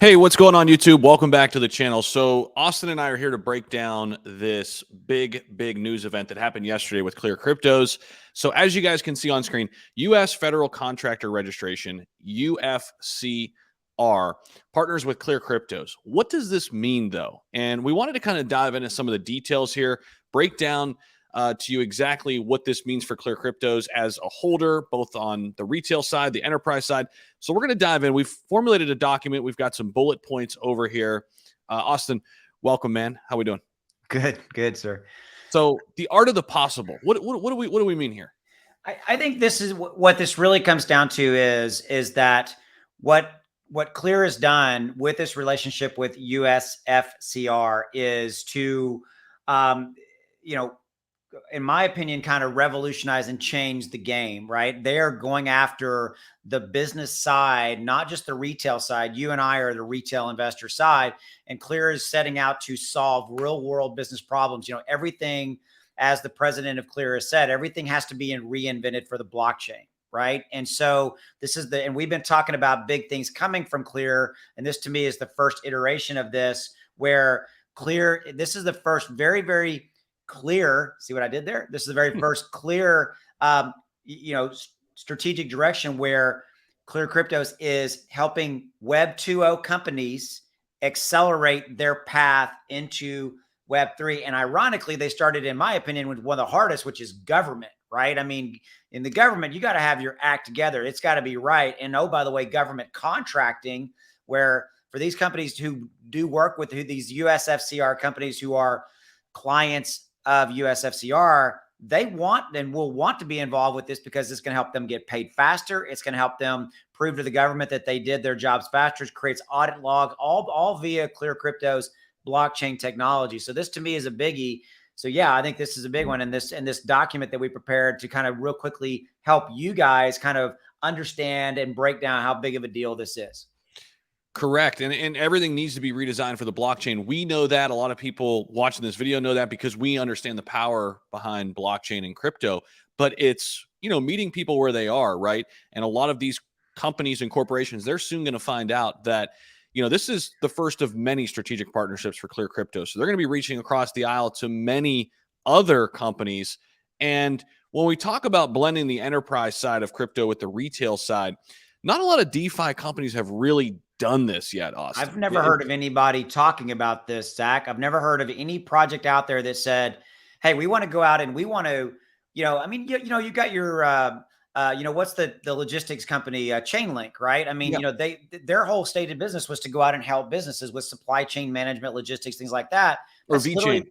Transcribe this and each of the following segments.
Hey, what's going on, YouTube? Welcome back to the channel. So Austin and I are here to break down this big news event that happened yesterday with Clear Cryptos. So as you guys can see on screen, U.S. Federal Contractor Registration, USFCR, partners with Clear Cryptos. What does this mean, though? And we wanted to kind of dive into some of the details here, break down to you exactly what this means for Clear Cryptos as a holder, both on the retail side, the enterprise side. So we're going to dive in. We've formulated a document. We've got some bullet points over here. Austin, welcome, man. How we doing? Good, sir. So the art of the possible. What do we mean here? I think this is what this really comes down to is that what Clear has done with this relationship with USFCR is to, you know, in my opinion, kind of revolutionize and change the game, right? They are going after the business side, not just the retail side. You and I are the retail investor side, and Clear is setting out to solve real world business problems. Everything, as the president of Clear has said, everything has to be reinvented for the blockchain. Right. And so and we've been talking about big things coming from Clear. And this to me is the first iteration of this, where this is the first very clear. See what I did there? This is the very first clear, strategic direction where Clear Cryptos is helping Web 2.0 companies accelerate their path into Web 3. And ironically, they started, in my opinion, with one of the hardest, which is government, right? I mean, in the government, you got to have your act together. It's got to be right. And oh, by the way, government contracting, where for these companies who do work with these USFCR companies who are clients of USFCR, they want and will want to be involved with this because it's going to help them get paid faster. It's going to help them prove to the government that they did their jobs faster. It creates audit log, all via Clear Cryptos blockchain technology. So this to me is a biggie. So yeah, I think this is a big one. And this document that we prepared to kind of real quickly help you guys kind of understand and break down how big of a deal this is. Correct. And everything needs to be redesigned for the blockchain. We know that. A lot of people watching this video know that because we understand the power behind blockchain and crypto. But it's, meeting people where they are, right? And a lot of these companies and corporations, they're soon going to find out that, this is the first of many strategic partnerships for Clear Crypto. So they're going to be reaching across the aisle to many other companies. And when we talk about blending the enterprise side of crypto with the retail side, not a lot of DeFi companies have really done this yet, Austin. I've never heard of anybody talking about this, Zach. I've never heard of any project out there that said, hey, we want to go out and we want to, you got your, what's the logistics company, Chainlink, right? I mean, their whole stated business was to go out and help businesses with supply chain management, logistics, things like that. Or VeChain.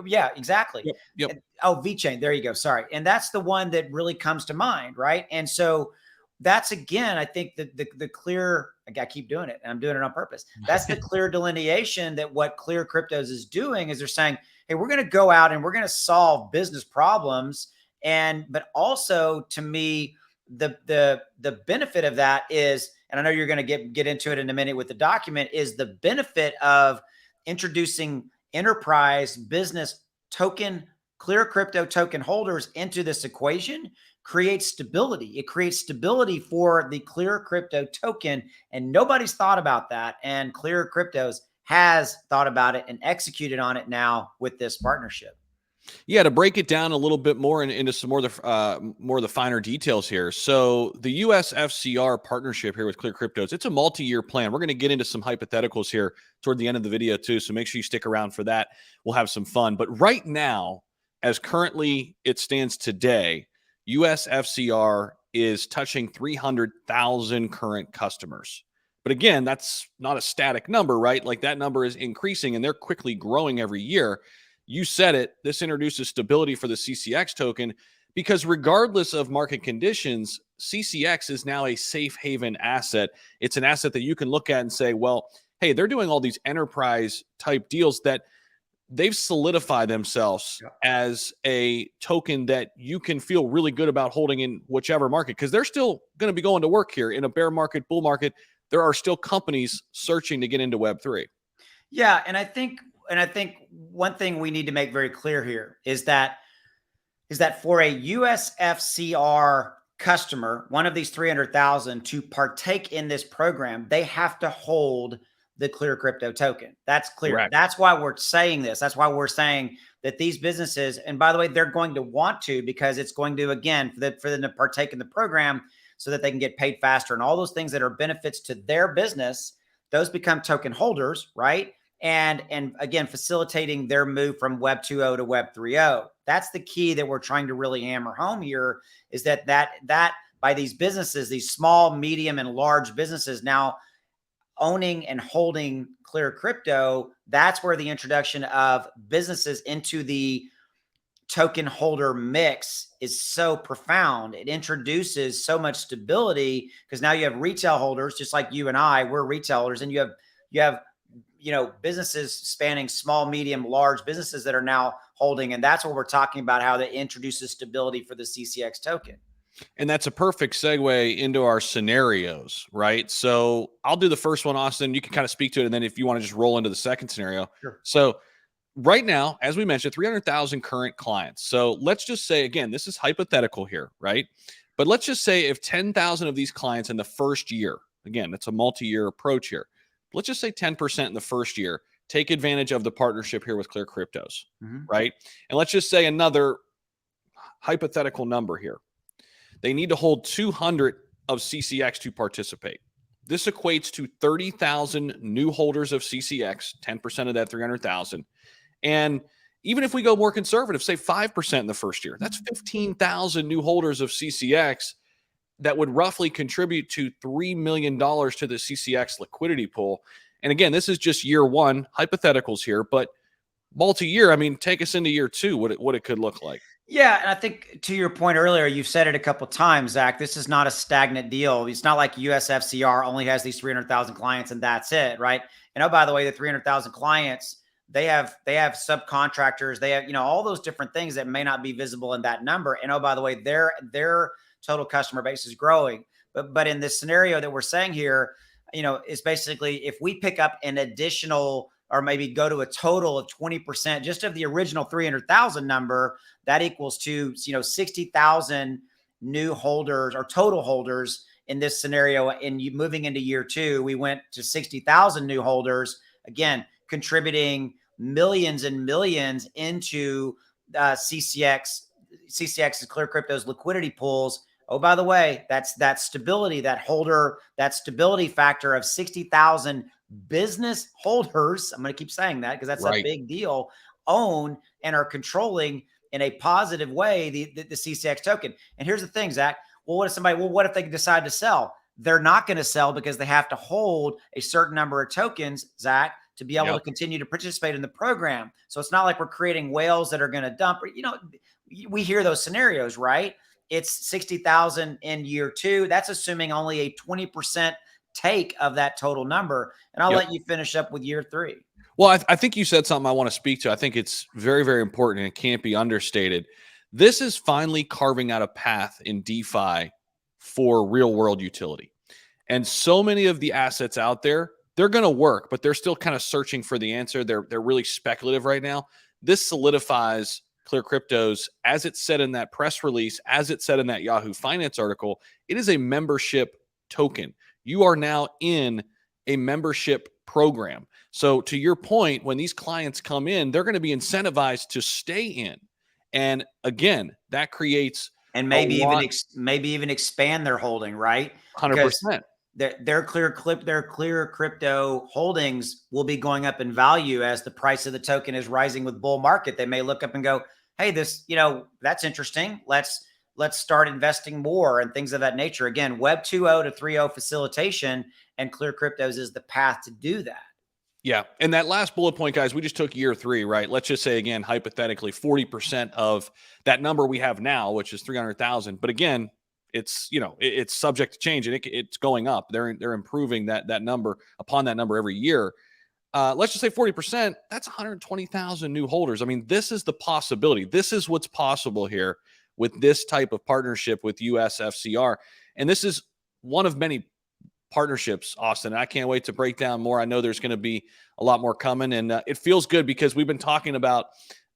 Yeah, exactly. Yep. VeChain. There you go. Sorry. And that's the one that really comes to mind, right? And so that's, again, I think the clear, I keep doing it and I'm doing it on purpose. That's the clear delineation that what Clear Cryptos is doing is they're saying, hey, we're going to go out and we're going to solve business problems. But also to me, the benefit of that is, and I know you're going to get into it in a minute with the document, is the benefit of introducing enterprise business token, Clear Crypto token holders into this equation creates stability. It creates stability for the Clear Crypto token, and nobody's thought about that. And Clear Cryptos has thought about it and executed on it now with this partnership. Yeah, to break it down a little bit more and into some more of the finer details here. So the USFCR partnership here with Clear Cryptos, it's a multi-year plan. We're going to get into some hypotheticals here toward the end of the video too, so make sure you stick around for that. We'll have some fun. But right now, as currently it stands today, USFCR is touching 300,000 current customers. But again, that's not a static number, right? Like that number is increasing and they're quickly growing every year. You said it, this introduces stability for the CCX token because regardless of market conditions, CCX is now a safe haven asset. It's an asset that you can look at and say, well, hey, they're doing all these enterprise type deals that they've solidified themselves as a token that you can feel really good about holding in whichever market, because they're still going to be going to work here in a bear market, bull market. There are still companies searching to get into Web3. Yeah. And I think one thing we need to make very clear here is that for a USFCR customer, one of these 300,000 to partake in this program, they have to hold the Clear Crypto token. That's clear. Correct. That's why we're saying this. That's why we're saying that these businesses, and by the way, they're going to want to, because it's going to, again, for them to partake in the program so that they can get paid faster, and all those things that are benefits to their business, those become token holders, right? And again, facilitating their move from Web 2.0 to Web 3.0. That's the key that we're trying to really hammer home here, is that by these businesses, these small, medium, and large businesses now owning and holding Clear Crypto, that's where the introduction of businesses into the token holder mix is so profound. It introduces so much stability, because now you have retail holders, just like you and I, we're retailers, and you have businesses spanning small, medium, large businesses that are now holding. And that's what we're talking about, how that introduces stability for the CCX token. And that's a perfect segue into our scenarios, right? So I'll do the first one, Austin. You can kind of speak to it. And then if you want to just roll into the second scenario. Sure. So right now, as we mentioned, 300,000 current clients. So let's just say, again, this is hypothetical here, right? But let's just say if 10,000 of these clients in the first year, again, it's a multi-year approach here. Let's just say 10% in the first year take advantage of the partnership here with Clear Cryptos, right? And let's just say another hypothetical number here. They need to hold 200 of CCX to participate. This equates to 30,000 new holders of CCX, 10% of that 300,000. And even if we go more conservative, say 5% in the first year, that's 15,000 new holders of CCX that would roughly contribute to $3 million to the CCX liquidity pool. And again, this is just year one, hypotheticals here, but multi-year, I mean, take us into year two, what it could look like. Yeah, and I think to your point earlier, you've said it a couple of times, Zach. This is not a stagnant deal. It's not like USFCR only has these 300,000 clients and that's it, right? And oh, by the way, the 300,000 clients, they have subcontractors, they have all those different things that may not be visible in that number. And oh, by the way, their total customer base is growing. But in this scenario that we're saying here, is basically if we pick up an additional, or maybe go to a total of 20% just of the original 300,000 number, that equals to 60,000 new holders or total holders in this scenario. And you moving into year two, we went to 60,000 new holders, again contributing millions and millions into CCX's Clear Crypto's liquidity pools. Oh, by the way, that's that stability, that stability factor of 60,000 business holders. I'm going to keep saying that because that's a big deal. Own and are controlling in a positive way the CCX token. And here's the thing, Zach. Well, what if they decide to sell? They're not going to sell because they have to hold a certain number of tokens, Zach, to be able to continue to participate in the program. So it's not like we're creating whales that are going to dump. We hear those scenarios, right? It's 60,000 in year two. That's assuming only a 20% take of that total number. And I'll let you finish up with year three. Well, I think you said something I want to speak to. I think it's very, very important and it can't be understated. This is finally carving out a path in DeFi for real world utility. And so many of the assets out there, they're going to work, but they're still kind of searching for the answer. They're really speculative right now. This solidifies Clear Cryptos, as it said in that press release, as it said in that Yahoo Finance article. It is a membership token. You are now in a membership program. So to your point, when these clients come in, they're going to be incentivized to stay in. And again, that creates and maybe even expand their holding, right? 100%. Their Clear Crypto holdings will be going up in value as the price of the token is rising with bull market. They may look up and go, hey, this, that's interesting. Let's start investing more and things of that nature. Again, Web 2.0 to 3.0 facilitation, and Clear Cryptos is the path to do that. Yeah. And that last bullet point, guys, we just took year three, right? Let's just say, again, hypothetically, 40% of that number we have now, which is 300,000. But again, it's, it's subject to change and it's going up. They're improving that number upon that number every year. Let's just say 40%, that's 120,000 new holders. I mean, this is the possibility. This is what's possible here with this type of partnership with USFCR. And this is one of many partnerships, Austin. I can't wait to break down more. I know there's going to be a lot more coming, and it feels good because we've been talking about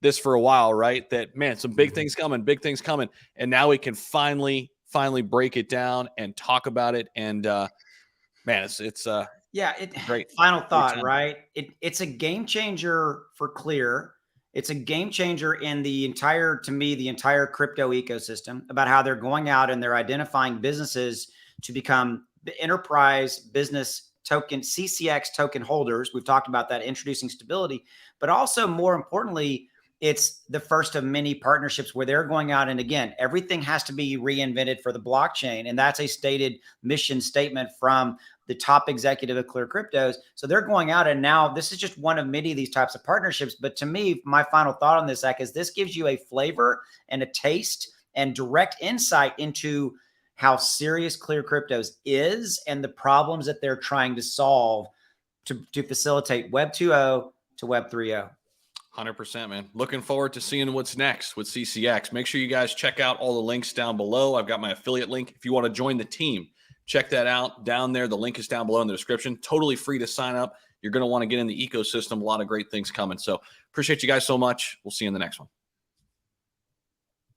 this for a while, right? That, man, some big things coming, and now we can finally break it down and talk about it. And man, it's Yeah. Great. Final Great thought, time. right? It's a game changer for Clear. It's a game changer in the entire, to me, the entire crypto ecosystem, about how they're going out and they're identifying businesses to become enterprise business token, CCX token holders. We've talked about that, introducing stability, but also more importantly, it's the first of many partnerships where they're going out, and again, everything has to be reinvented for the blockchain. And that's a stated mission statement from the top executive of Clear Cryptos. So they're going out, and now this is just one of many of these types of partnerships. But to me, my final thought on this, Zach, is this gives you a flavor and a taste and direct insight into how serious Clear Cryptos is and the problems that they're trying to solve to facilitate Web 2.0 to Web 3.0. 100%, man. Looking forward to seeing what's next with CCX. Make sure you guys check out all the links down below. I've got my affiliate link. If you want to join the team, check that out down there. The link is down below in the description. Totally free to sign up. You're going to want to get in the ecosystem. A lot of great things coming. So appreciate you guys so much. We'll see you in the next one.